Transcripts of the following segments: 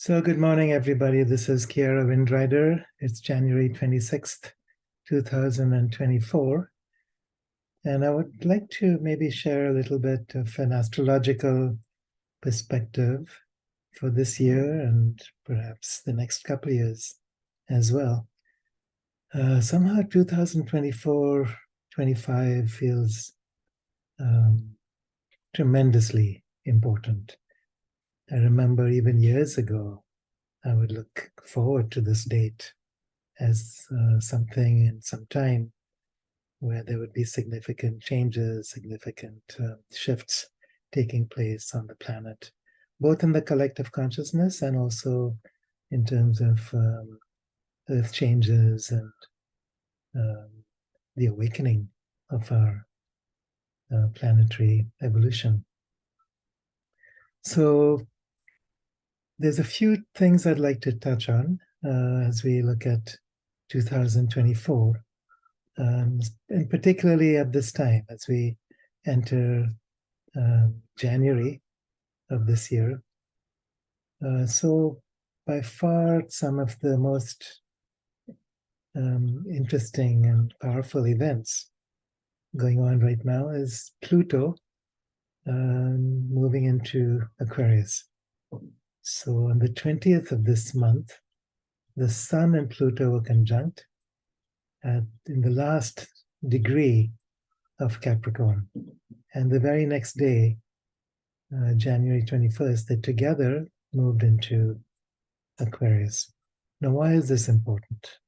So good morning, everybody. This is Kiara Windrider. It's January 26th, 2024. And I would like to maybe share a little bit of an astrological perspective for this year and perhaps the next couple of years as well. Somehow 2024-25 feels tremendously important. I remember even years ago, I would look forward to this date as something in some time where there would be significant changes, significant shifts taking place on the planet, both in the collective consciousness and also in terms of earth changes and the awakening of our planetary evolution. So there's a few things I'd like to touch on as we look at 2024, and particularly at this time as we enter January of this year. So by far, some of the most interesting and powerful events going on right now is Pluto moving into Aquarius. So on the 20th of this month, the Sun and Pluto were conjunct in the last degree of Capricorn. And the very next day, January 21st, they together moved into Aquarius. Now, why is this important?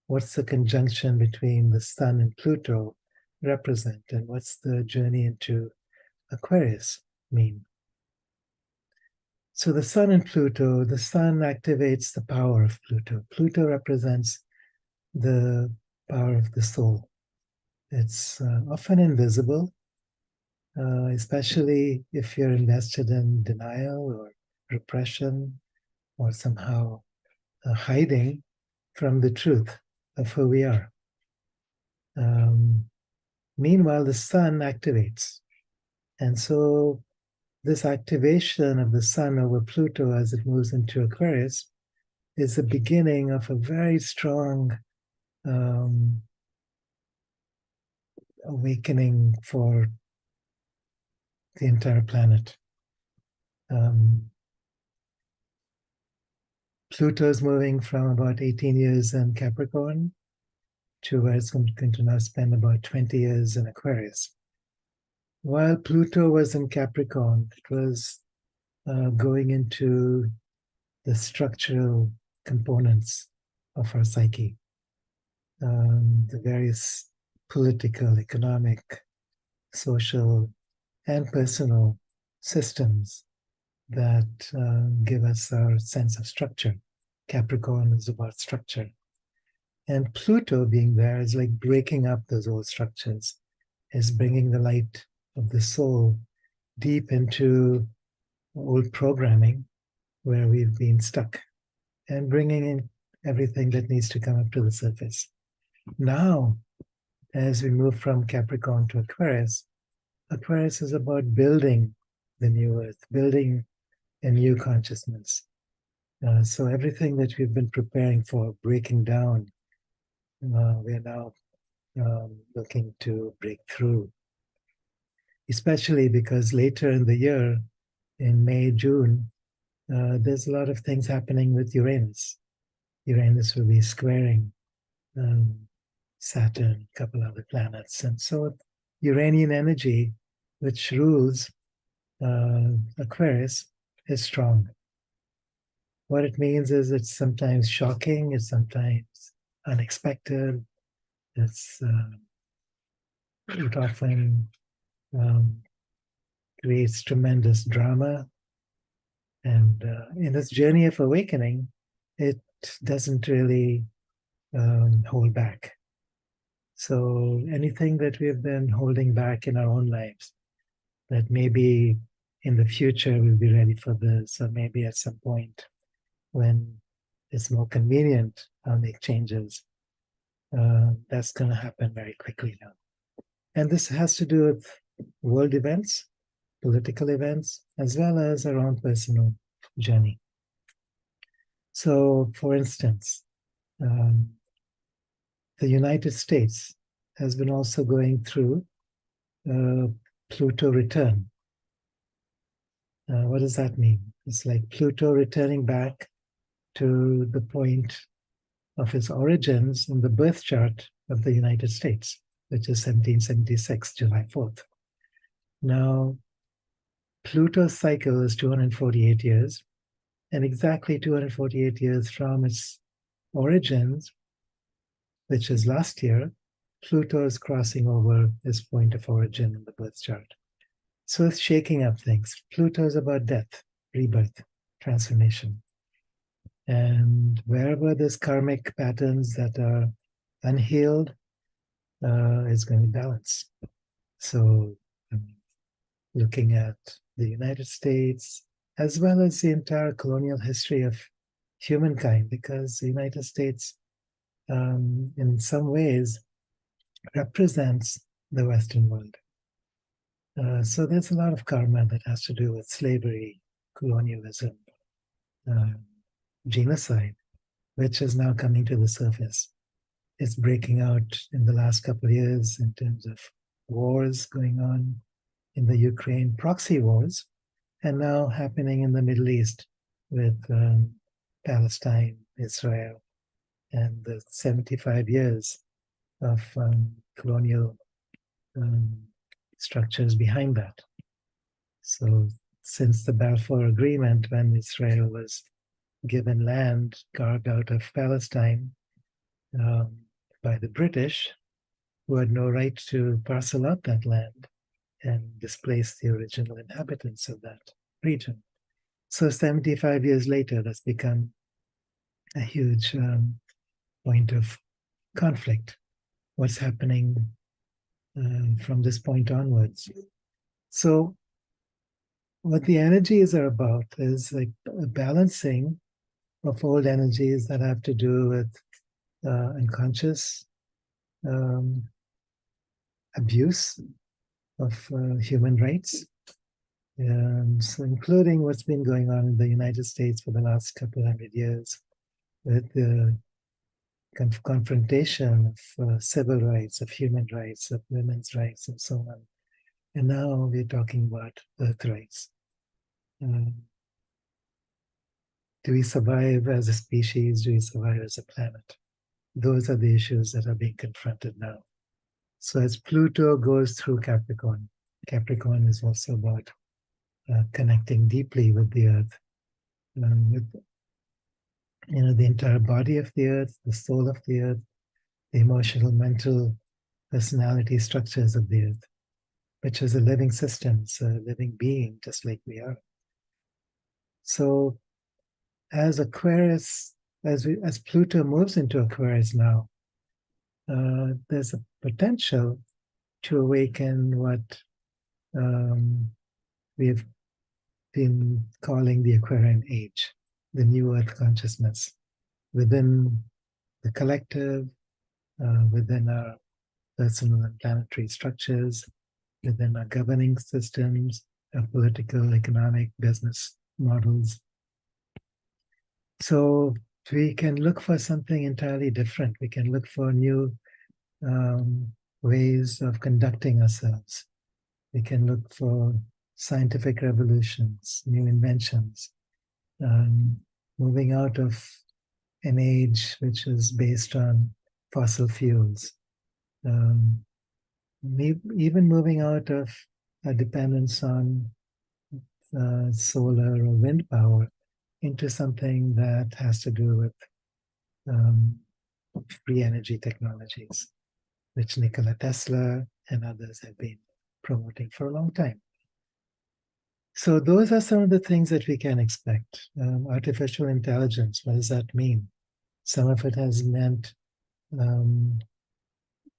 What's the conjunction between the Sun and Pluto represent? And what's the journey into Aquarius mean? So the Sun and Pluto, the Sun activates the power of Pluto. Pluto represents the power of the soul. It's often invisible, especially if you're invested in denial or repression or somehow hiding from the truth of who we are. Meanwhile, the Sun activates. And so this activation of the Sun over Pluto as it moves into Aquarius is the beginning of a very strong awakening for the entire planet. Pluto is moving from about 18 years in Capricorn to where it's going to now spend about 20 years in Aquarius. While Pluto was in Capricorn, it was going into the structural components of our psyche, the various political, economic, social, and personal systems that give us our sense of structure. Capricorn is about structure. And Pluto being there is like breaking up those old structures, is bringing the light of the soul deep into old programming where we've been stuck and bringing in everything that needs to come up to the surface. Now, as we move from Capricorn to Aquarius, Aquarius is about building the new earth, building a new consciousness. So everything that we've been preparing for, breaking down, we're now looking to break through. Especially because later in the year, in May, June, there's a lot of things happening with Uranus. Uranus will be squaring Saturn, a couple other planets. And so Uranian energy, which rules Aquarius, is strong. What it means is it's sometimes shocking, it's sometimes unexpected, it often creates tremendous drama. And in this journey of awakening, it doesn't really hold back. So anything that we've been holding back in our own lives, that maybe in the future we'll be ready for this, or maybe at some point when it's more convenient, I'll make changes. That's going to happen very quickly now. And this has to do with world events, political events, as well as our own personal journey. So, for instance, the United States has been also going through Pluto return. What does that mean? It's like Pluto returning back to the point of its origins in the birth chart of the United States, which is 1776, July 4th. Now, Pluto's cycle is 248 years, and exactly 248 years from its origins, which is last year, Pluto is crossing over its point of origin in the birth chart. So it's shaking up things. Pluto is about death, rebirth, transformation. And wherever there's karmic patterns that are unhealed, it's going to balance. So, looking at the United States, as well as the entire colonial history of humankind, because the United States, in some ways, represents the Western world. So there's a lot of karma that has to do with slavery, colonialism, genocide, which is now coming to the surface. It's breaking out in the last couple of years in terms of wars going on in the Ukraine, proxy wars, and now happening in the Middle East with Palestine, Israel, and the 75 years of colonial structures behind that. So since the Balfour Agreement, when Israel was given land carved out of Palestine by the British, who had no right to parcel out that land and displace the original inhabitants of that region. So 75 years later, that's become a huge point of conflict. What's happening from this point onwards? So what the energies are about is like a balancing of old energies that have to do with unconscious abuse of human rights, so including what's been going on in the United States for the last couple hundred years with the confrontation of civil rights, of human rights, of women's rights, and so on. And now we're talking about earth rights. Do we survive as a species? Do we survive as a planet? Those are the issues that are being confronted now. So as Pluto goes through Capricorn, Capricorn is also about connecting deeply with the earth, with the entire body of the earth, the soul of the earth, the emotional, mental, personality structures of the earth, which is a living system, it's a living being, just like we are. So as Aquarius, as Pluto moves into Aquarius now, there's a potential to awaken what we've been calling the Aquarian age, the new earth consciousness within the collective, within our personal and planetary structures, within our governing systems, our political, economic, business models. So we can look for something entirely different. We can look for new ways of conducting ourselves. We can look for scientific revolutions, new inventions, moving out of an age which is based on fossil fuels, even moving out of a dependence on solar or wind power into something that has to do with free energy technologies, which Nikola Tesla and others have been promoting for a long time. So those are some of the things that we can expect. Artificial intelligence, what does that mean? Some of it has meant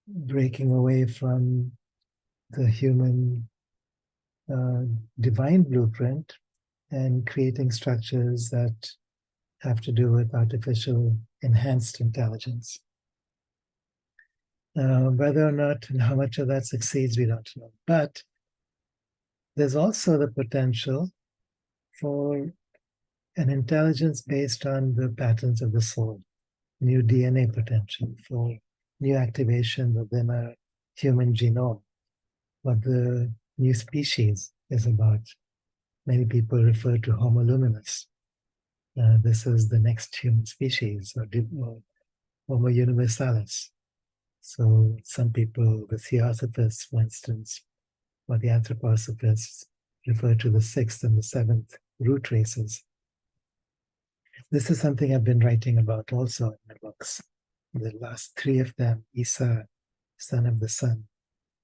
breaking away from the human divine blueprint and creating structures that have to do with artificial enhanced intelligence. Whether or not and how much of that succeeds, we don't know. But there's also the potential for an intelligence based on the patterns of the soul, new DNA potential for new activation within a human genome, what the new species is about. Many people refer to Homo luminous. This is the next human species, or Homo universalis. So some people, the theosophists, for instance, or the anthroposophists, refer to the sixth and the seventh root races. This is something I've been writing about also in my books. The last three of them: Isa, son of the sun;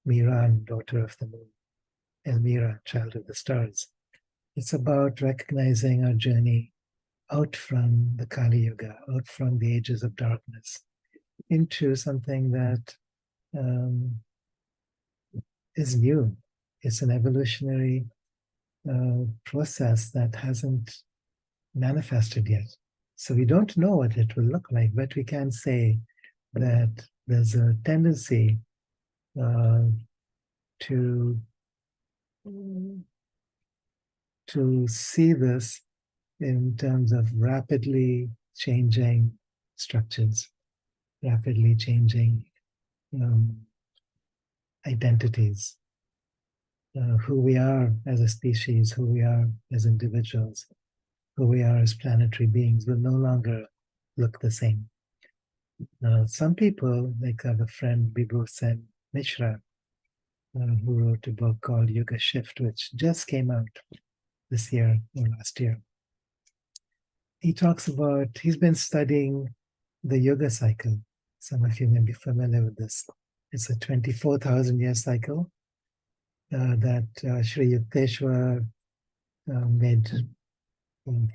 Miran, daughter of the moon; Elmira, child of the stars. It's about recognizing our journey out from the Kali Yuga, out from the ages of darkness, into something that is new. It's an evolutionary process that hasn't manifested yet. So we don't know what it will look like, but we can say that there's a tendency to see this in terms of rapidly changing structures, rapidly changing identities, who we are as a species, who we are as individuals, who we are as planetary beings will no longer look the same. Some people, like I have a friend, Bibhu Sen Mishra, who wrote a book called Yuga Shift, which just came out this year or last year. He talks about, he's been studying the Yuga cycle. Some of you may be familiar with this. It's a 24,000 year cycle that Sri Yukteswar made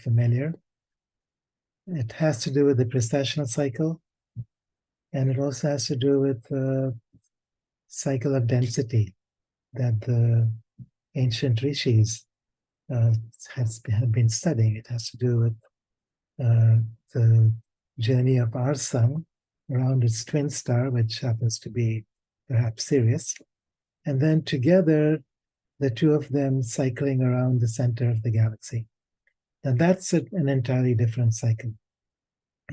familiar. It has to do with the precessional cycle, and it also has to do with the cycle of density that the ancient rishis have been studying. It has to do with the journey of our sun around its twin star, which happens to be perhaps Sirius, and then together, the two of them cycling around the center of the galaxy. And that's an entirely different cycle.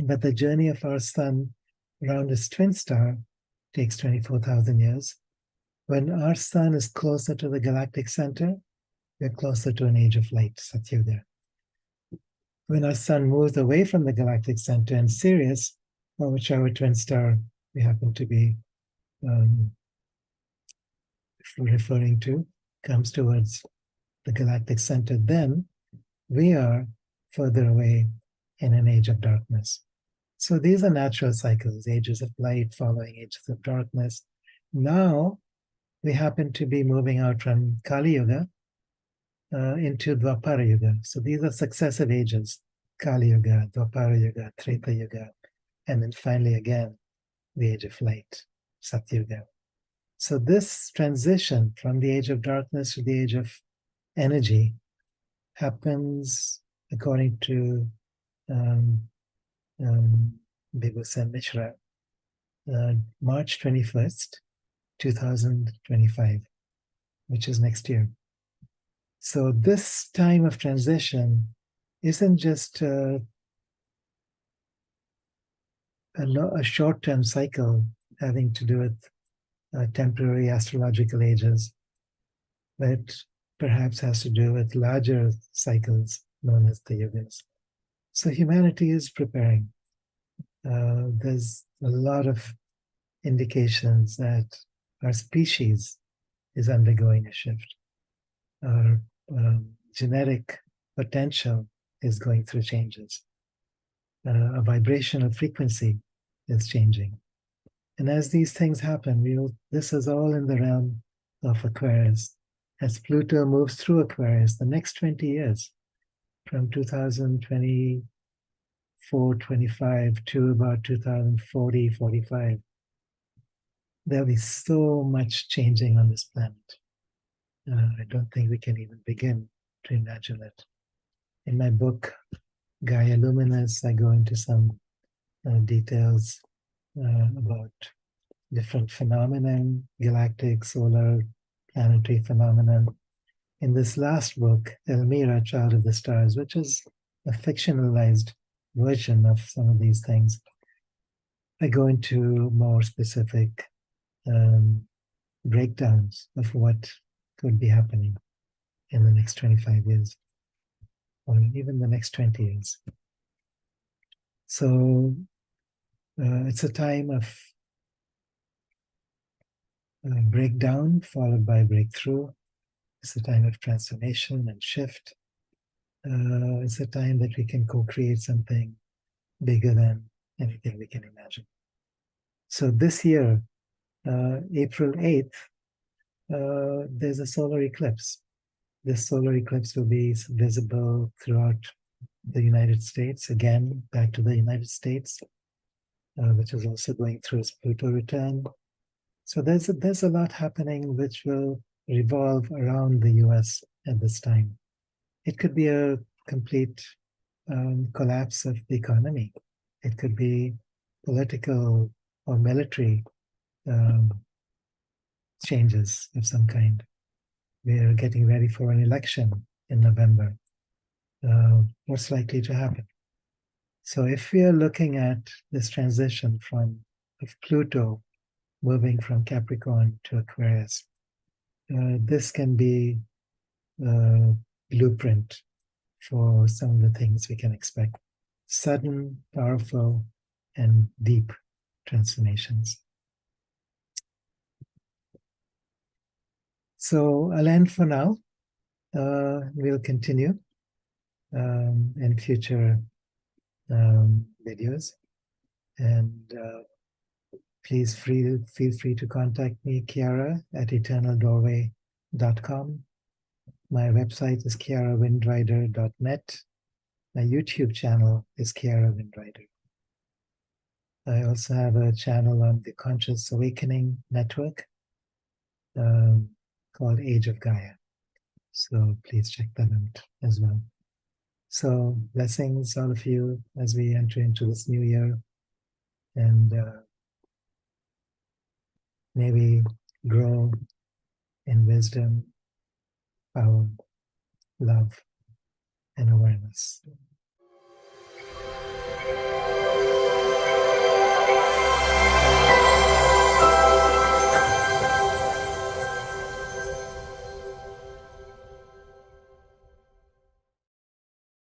But the journey of our sun around its twin star takes 24,000 years. When our sun is closer to the galactic center, we're closer to an age of light, Satyuga. When our sun moves away from the galactic center and Sirius, or whichever twin star we happen to be referring to, comes towards the galactic center, then we are further away in an age of darkness. So these are natural cycles, ages of light following ages of darkness. Now we happen to be moving out from Kali Yuga into Dwapara Yuga. So these are successive ages: Kali Yuga, Dwapara Yuga, Treta Yuga, and then finally again the age of light, Satyuga. So this transition from the age of darkness to the age of energy happens according to Bibhu Sen Mishra, March 21st, 2025, which is next year. So this time of transition isn't just a short-term cycle having to do with temporary astrological ages, but perhaps has to do with larger cycles known as the yugas. So humanity is preparing. There's a lot of indications that our species is undergoing a shift. Our genetic potential is going through changes. Our vibrational frequency is changing. And as these things happen, this is all in the realm of Aquarius. As Pluto moves through Aquarius, the next 20 years, from 2024, 25 to about 2040, 45, there'll be so much changing on this planet. I don't think we can even begin to imagine it. In my book, Gaia Luminous, I go into some details about different phenomenon, galactic, solar, planetary phenomenon. In this last book, Elmira, Child of the Stars, which is a fictionalized version of some of these things. I go into more specific breakdowns of what could be happening in the next 25 years or even the next 20 years. So it's a time of breakdown followed by breakthrough. It's a time of transformation and shift. It's a time that we can co-create something bigger than anything we can imagine. So this year, April 8th, there's a solar eclipse. This solar eclipse will be visible throughout the United States, again, back to the United States, which is also going through its Pluto return. So there's a lot happening which will revolve around the US at this time. It could be a complete collapse of the economy. It could be political or military changes of some kind. We're getting ready for an election in November. What's likely to happen? So if we are looking at this transition of Pluto moving from Capricorn to Aquarius, this can be a blueprint for some of the things we can expect. Sudden, powerful, and deep transformations. So I'll end for now. We'll continue in future videos. And please feel free to contact me, Kiara, at eternaldoorway.com. My website is kiarawindrider.net. My YouTube channel is Kiara Windrider. I also have a channel on the Conscious Awakening Network called Age of Gaia. So please check that out as well. So blessings, all of you, as we enter into this new year. And may we grow in wisdom, power, love, and awareness.